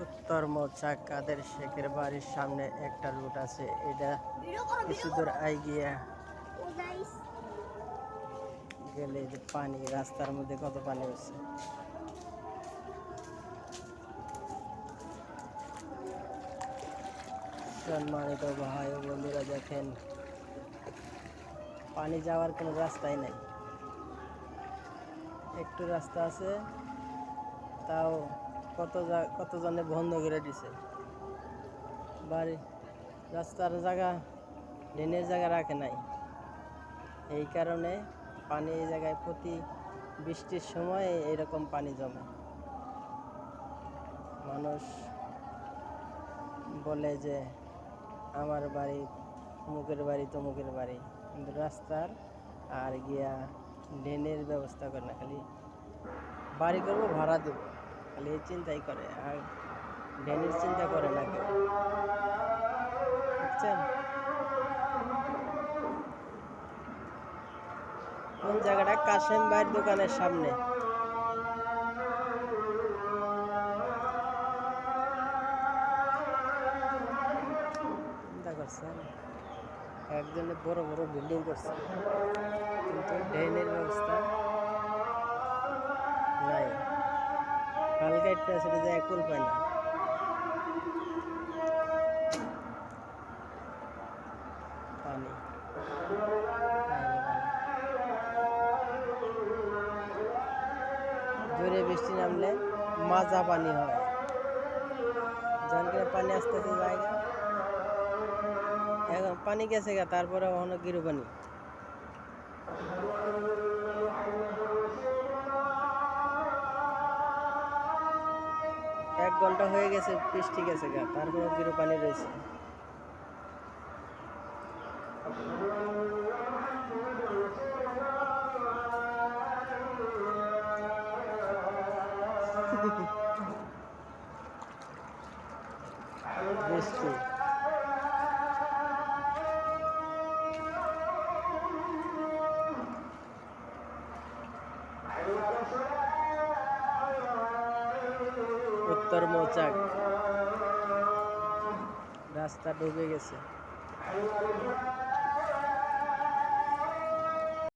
উত্তর মৌচাক কাদের শেখের বাড়ির সামনে একটা রুট আছে, এটা কিছু দূর গিয়া গেলে যে পানি, রাস্তার মধ্যে কত পানি হচ্ছে। সম্মানিত ভাই ও বন্ধুরা, দেখেন পানি যাওয়ার কোনো রাস্তাই নাই। একটু রাস্তা আছে, তাও কতজনে বন্ধ করে দিছে। বাড়ি রাস্তার জায়গা, ড্রেনের জায়গা রাখে নাই। এই কারণে পানি এই জায়গায় প্রতি বৃষ্টির সময় এরকম পানি জমে। মানুষ বলে যে আমার বাড়ি অমুকের বাড়ি তমুকের বাড়ি, কিন্তু রাস্তার আর গিয়া ড্রেনের ব্যবস্থা করে না। খালি বাড়ি করবো, ভাড়া দেবো, খালি এই চিন্তাই করে, আর ড্রেনের চিন্তা করে না কেউ। বুঝছেন কোন জায়গাটা? কাশেম ভাইয়ের দোকানের সামনে। চিন্তা করছেন, একজনে বড় বড় বিল্ডিং করছে, কিন্তু ড্রেনের ব্যবস্থা নাই। কালকে একটা সেটা যে একুল পায় না। পানি জোরে বৃষ্টি নামলে মাজা পানি হয়, জানকে পানি আস্তে আস্তে জায়গা। এখন পানি গেছে গা, তারপরে ওখানে গিরু পানি। এক ঘন্টা হয়ে গেছে, বৃষ্টি গেছে গা, তারপরে গিরু পানি রয়েছে। বৃষ্টি উত্তর মৌচাক রাস্তা ডুবে গেছে।